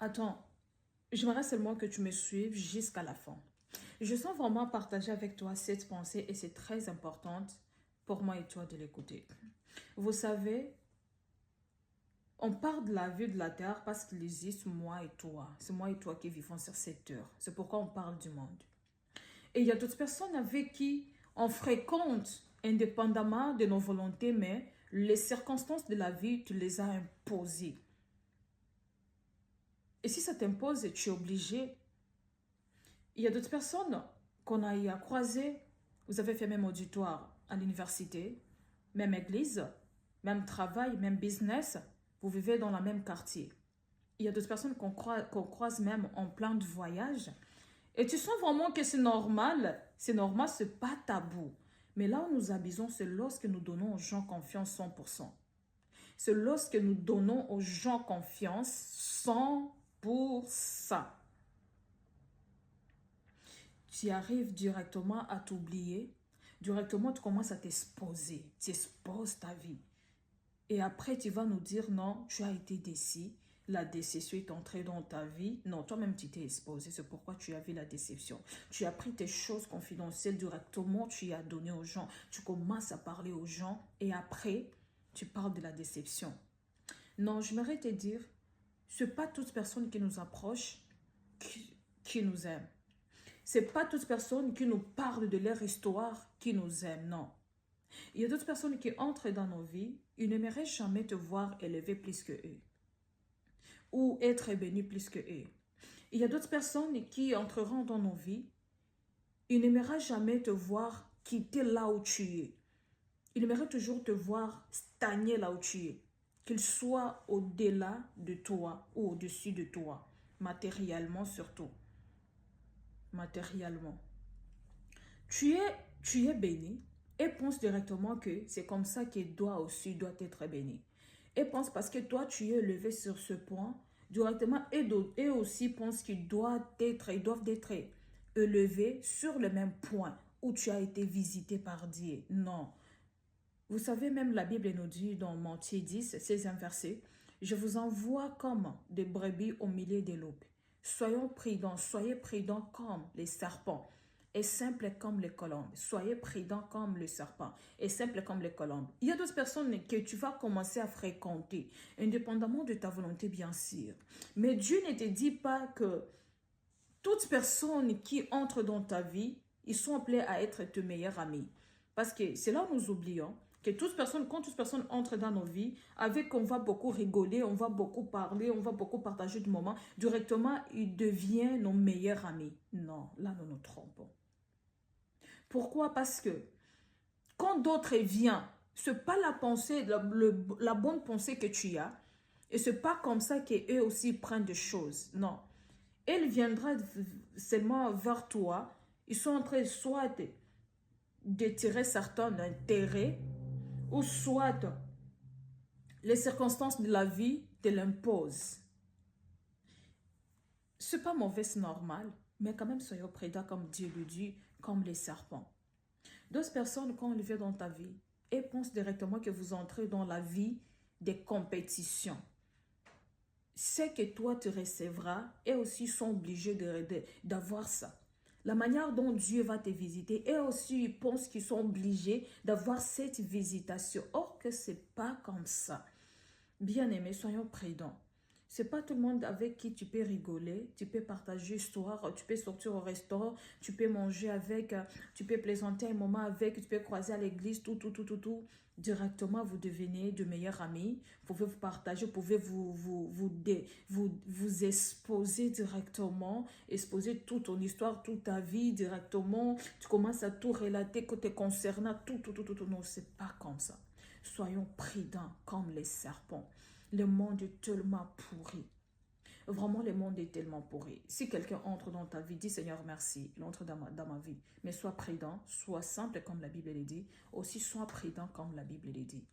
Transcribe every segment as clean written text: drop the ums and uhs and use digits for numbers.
Attends, j'aimerais seulement que tu me suives jusqu'à la fin. Je sens vraiment partager avec toi cette pensée et c'est très importante pour moi et toi de l'écouter. Vous savez, on part de la vie de la terre parce qu'il existe moi et toi. C'est moi et toi qui vivons sur cette terre. C'est pourquoi on parle du monde. Et il y a d'autres personnes avec qui on fréquente indépendamment de nos volontés, mais les circonstances de la vie, tu les as imposées. Et si ça t'impose, tu es obligé. Il y a d'autres personnes qu'on a eu à croiser. Vous avez fait même auditoire à l'université, même église, même travail, même business. Vous vivez dans le même quartier. Il y a d'autres personnes qu'on croise même en plein de voyage. Et tu sens vraiment que c'est normal. C'est normal, c'est pas tabou. Mais là où nous abusons, c'est lorsque nous donnons aux gens confiance 100%. C'est lorsque nous donnons aux gens confiance 100%. Tu arrives directement à t'oublier. Directement, tu commences à t'exposer. Tu exposes ta vie. Et après, tu vas nous dire, non, tu as été déçu. La déception est entrée dans ta vie. Non, toi-même, tu t'es exposé. C'est pourquoi tu as vu la déception. Tu as pris tes choses confidentielles directement, tu y as donné aux gens. Tu commences à parler aux gens et après, tu parles de la déception. Non, j'aimerais te dire, ce n'est pas toute personne qui nous approche qui nous aime. Ce n'est pas toute personne qui nous parle de leur histoire qui nous aime, non. Il y a d'autres personnes qui entrent dans nos vies, ils n'aimeraient jamais te voir élevé plus que eux ou être béni plus que eux. Il y a d'autres personnes qui entreront dans nos vies, ils n'aimeraient jamais te voir quitter là où tu es. Ils aimeraient toujours te voir stagner là où tu es. Qu'ils soient au-delà de toi ou au-dessus de toi, matériellement surtout. Matériellement. Tu es béni et pense directement que c'est comme ça qu'il doit être béni. Et pense parce que toi, tu es élevé sur ce point, directement, et aussi pense qu'ils doivent être élevés sur le même point où tu as été visité par Dieu. Non. Vous savez, même la Bible nous dit dans Matthieu 10, 16 versets, « Je vous envoie comme des brebis au milieu des loups. Soyez prudents comme les serpents et simples comme les colombes. Soyez prudents comme le serpent et simples comme les colombes. » Il y a d'autres personnes que tu vas commencer à fréquenter, indépendamment de ta volonté, bien sûr. Mais Dieu ne te dit pas que toutes personnes qui entrent dans ta vie, ils sont appelés à être tes meilleurs amis. Parce que c'est là où nous oublions que quand toute personne entre dans nos vies, avec on va beaucoup rigoler, on va beaucoup parler, on va beaucoup partager du moment, directement, il devient nos meilleurs amis. Non, là, nous nous trompons. Pourquoi? Parce que quand d'autres viennent, ce n'est pas la pensée, la bonne pensée que tu as, et ce n'est pas comme ça qu'eux aussi prennent des choses. Non. Elle viendra seulement vers toi. Ils sont en train soit de tirer certains intérêts ou soit les circonstances de la vie te l'imposent. Ce n'est pas mauvais, c'est normal, mais quand même soyez prudents comme Dieu le dit, comme les serpents. D'autres personnes, quand elles viennent dans ta vie, elles pensent directement que vous entrez dans la vie des compétitions. Ce que toi tu recevras, et aussi sont obligés d'avoir ça. La manière dont Dieu va te visiter, et aussi ils pensent qu'ils sont obligés d'avoir cette visitation. Or que ce n'est pas comme ça. Bien-aimés, soyons prudents. Ce n'est pas tout le monde avec qui tu peux rigoler, tu peux partager histoire, tu peux sortir au restaurant, tu peux manger avec, tu peux plaisanter un moment avec, tu peux croiser à l'église, tout. Directement, vous devenez de meilleurs amis. Vous pouvez vous partager, vous pouvez vous exposer directement, exposer toute ton histoire, toute ta vie directement. Tu commences à tout relater que te concernant, tout. Non, ce n'est pas comme ça. Soyons prudents comme les serpents. Le monde est tellement pourri. Vraiment, le monde est tellement pourri. Si quelqu'un entre dans ta vie, dis Seigneur merci, il entre dans ma vie. Mais sois prudent, sois simple comme la Bible le dit. Aussi, sois prudent comme la Bible le dit.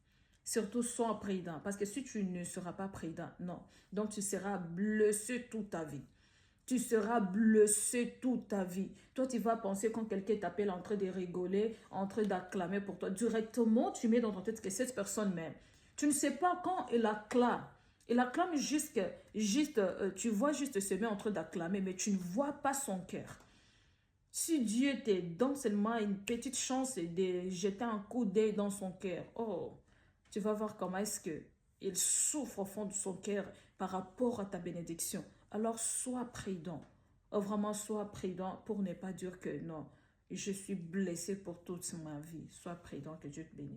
Surtout, sois prudent. Parce que si tu ne seras pas prudent, non. Donc, tu seras blessé toute ta vie. Tu seras blessé toute ta vie. Toi, tu vas penser quand quelqu'un t'appelle en train de rigoler, en train d'acclamer pour toi. Directement, tu mets dans ton tête que cette personne m'aime. Tu ne sais pas quand elle acclame. Il acclame tu vois juste se met en train d'acclamer, mais tu ne vois pas son cœur. Si Dieu te donne seulement une petite chance de jeter un coup d'œil dans son cœur, oh, tu vas voir comment est-ce que il souffre au fond de son cœur par rapport à ta bénédiction. Alors sois prudent. Oh, vraiment, sois prudent pour ne pas dire que non, je suis blessé pour toute ma vie. Sois prudent, que Dieu te bénisse.